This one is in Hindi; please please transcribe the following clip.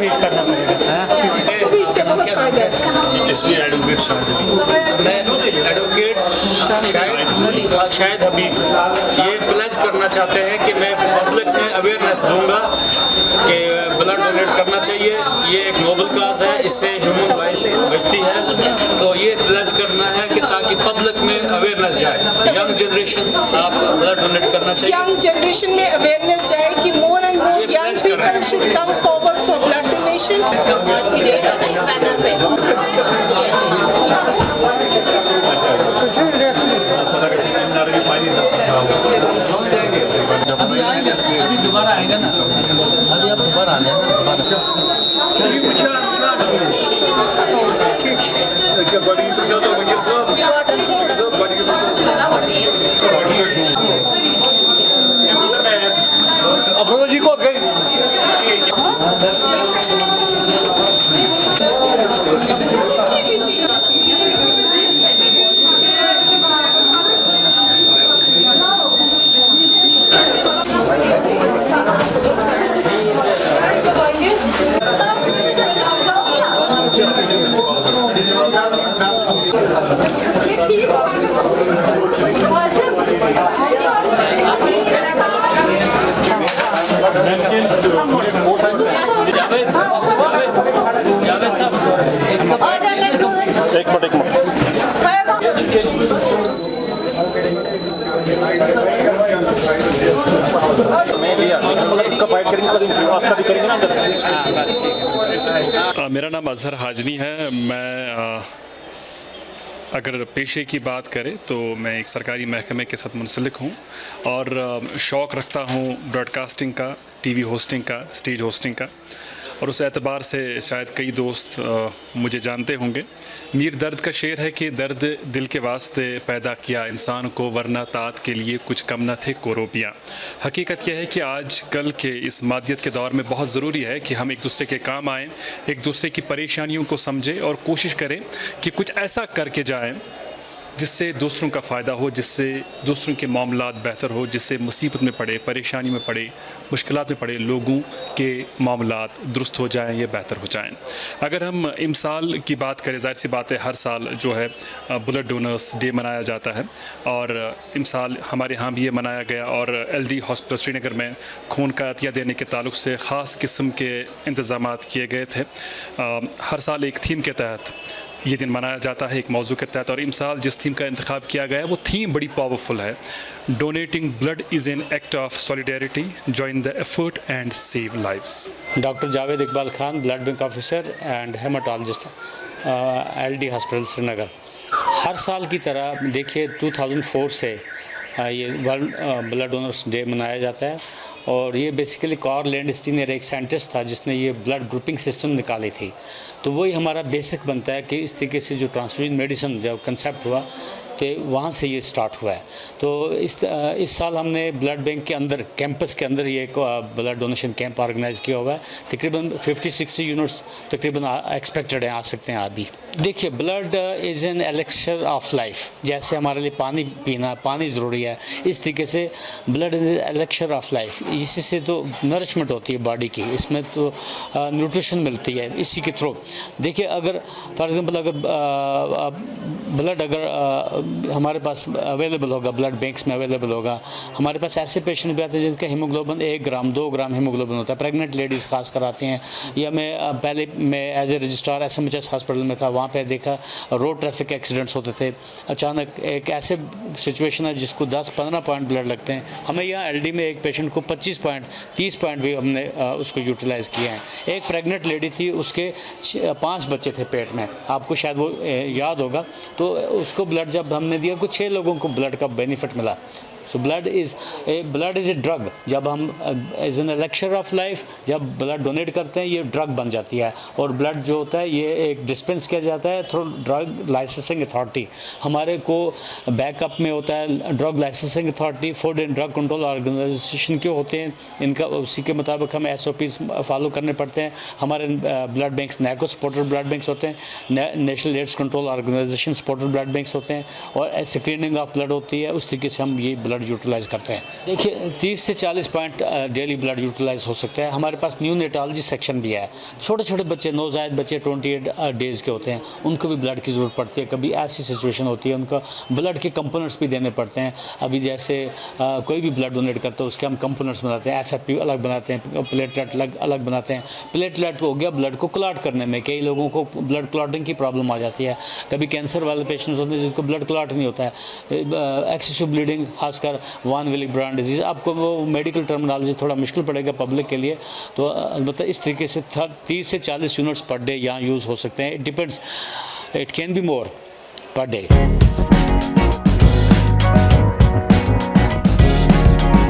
वेट करना पड़ेगा। इसमें एडवोकेट शायद हबीब ये प्लेज करना चाहते हैं कि मैं पब्लिक में अवेयरनेस दूंगा कि ब्लड डोनेट करना चाहिए। ये एक नोबल काज है, इससे ह्यूमन लाइफ बचती है। तो ये प्लेज करना है कि ताकि पब्लिक में अवेयरनेस जाए, यंग जनरेशन आप ब्लड डोनेट करना चाहिए। यंग जनरेशन में अवेयरनेस जाए कि more and more young people should come forward for blood donation. अभी आएंगे, अभी दोबारा आएगा ना, अभी आप दोबारा आ जाए अपोलो जी को गई मेरा नाम अजहर हाजनी है। मैं अगर पेशे की बात करें तो मैं एक सरकारी महकमे के साथ मुंसलिक हूँ और शौक़ रखता हूँ ब्रॉडकास्टिंग का, टीवी होस्टिंग का, स्टेज होस्टिंग का, और उस एतबार से शायद कई दोस्त मुझे जानते होंगे। मीर दर्द का शेर है कि दर्द दिल के वास्ते पैदा किया इंसान को, वरना तात के लिए कुछ कम न थे कोरोबियाँ। हकीकत यह है कि आज कल के इस मादियत के दौर में बहुत ज़रूरी है कि हम एक दूसरे के काम आएँ, एक दूसरे की परेशानियों को समझें और कोशिश करें कि कुछ ऐसा करके जाएँ जिससे दूसरों का फ़ायदा हो, जिससे दूसरों के मामलात बेहतर हो, जिससे मुसीबत में पड़े, परेशानी में पड़े, मुश्किलात में पड़े लोगों के मामलात दुरुस्त हो जाएं या बेहतर हो जाएं। अगर हम इमसाल की बात करें, ज़ाहिर सी बात है हर साल जो है ब्लड डोनर्स डे मनाया जाता है और इमसाल हमारे यहाँ भी ये मनाया गया और LD हॉस्पिटल श्रीनगर में खून का अतिया देने के ताल्लुक़ से ख़ास किस्म के इंतज़ामात किए गए थे। हर साल एक थीम के तहत ये दिन मनाया जाता है, एक मौजू के तहत, और इमसाल जिस थीम का इंतखाब किया गया है वो थीम बड़ी पावरफुल है। Donating blood is an act of solidarity, join the effort and save lives. Doctor Javed Iqbal Khan, blood bank officer and haematologist, LD hospital Srinagar. हर साल की तरह देखिए 2004 से ये वर्ल्ड ब्लड डोनर्स डे मनाया जाता है और ये बेसिकली कार्ल लैंडस्टीनर एक साइंटिस्ट था जिसने ये ब्लड ग्रुपिंग सिस्टम निकाली थी। तो वही हमारा बेसिक बनता है कि इस तरीके से जो ट्रांसफ्यूजन मेडिसिन जब कंसेप्ट हुआ तो वहाँ से ये स्टार्ट हुआ है। तो इस साल हमने ब्लड बैंक के अंदर, कैंपस के अंदर ये एक ब्लड डोनेशन कैंप ऑर्गेनाइज किया हुआ है। तकरीबन 50-60 यूनिट्स तकरीबन एक्सपेक्टेड हैं, आ सकते हैं अभी। देखिए, blood is N elixir of life. जैसे हमारे लिए पानी पीना, पानी ज़रूरी है, इस तरीके से blood is elixir of life. इसी से तो नरिशमेंट होती है बॉडी की, इसमें तो न्यूट्रिशन मिलती है इसी के थ्रू। देखिए, अगर फॉर एग्ज़ाम्पल अगर ब्लड अगर हमारे पास अवेलेबल होगा, ब्लड बैंक्स में अवेलेबल होगा, हमारे पास ऐसे पेशेंट भी आते हैं जिनका हीमोग्लोबिन 1 ग्राम 2 ग्राम हीमोग्लोबिन होता है। प्रेग्नेंट लेडीज़ खास कर आती हैं। या पहले मैं as a registrar SMHS hospital में था, वहाँ पे देखा रोड ट्रैफिक एक्सीडेंट्स होते थे। अचानक एक ऐसे सिचुएशन है जिसको 10-15 पॉइंट ब्लड लगते हैं। हमें यहाँ LD में एक पेशेंट को 25 पॉइंट 30 पॉइंट भी हमने उसको यूटिलाइज़ किया है। एक प्रेग्नेंट लेडी थी, उसके 5 बच्चे थे पेट में, आपको शायद वो याद होगा। तो उसको ब्लड जब हमने दिया, कुछ 6 लोगों को ब्लड का बेनिफिट मिला। So blood is a drug. जब हम as an elixir of life जब ब्लड डोनेट करते हैं, ये ड्रग बन जाती है। और ब्लड जो होता है ये एक डिस्पेंस किया जाता है थ्रू ड्रग लाइसेंसिंग अथॉरिटी। हमारे को बैकअप में होता है drug licensing authority, food and drug control organisation के होते हैं, इनका उसी के मुताबिक हमें SOPs फॉलो करने पड़ते हैं। हमारे blood banks NACO supported blood banks होते हैं, national AIDS control organisation supported blood banks होते हैं, और स्क्रीनिंग ऑफ ब्लड होती है। उस तरीके से हम ये ब्लड ब्लड यूटिलाइज करते हैं। देखिए 30 से 40 पॉइंट डेली ब्लड यूटिलाइज हो सकता है। हमारे पास न्यूनेटोलॉजी सेक्शन भी है। छोटे छोटे बच्चे, नवजायद बच्चे 28 डेज़ के होते हैं, उनको भी ब्लड की ज़रूरत पड़ती है। कभी ऐसी सिचुएशन होती है उनको ब्लड के कंपोनेंट्स भी देने पड़ते हैं। अभी जैसे कोई भी ब्लड डोनेट करता है उसके हम कंपोनेंट्स बनाते हैं, FFP अलग बनाते हैं, प्लेटलेट अलग बनाते हैं। प्लेटलेट हो गया ब्लड को क्लॉट करने में, कई लोगों को ब्लड क्लॉटिंग की प्रॉब्लम आ जाती है। कभी कैंसर वाले पेशेंट्स होते हैं जिनको ब्लड क्लॉट नहीं होता है, एक्सेसिव ब्लीडिंग, खासकर वान विलिब्रांड डिजीज़। आपको वो मेडिकल टर्मिनोलॉजी थोड़ा मुश्किल पड़ेगा पब्लिक के लिए, तो अलबत्ता इस तरीके से 30 से 40 यूनिट्स पर डे यहाँ यूज़ हो सकते हैं। It depends, it can be more per day.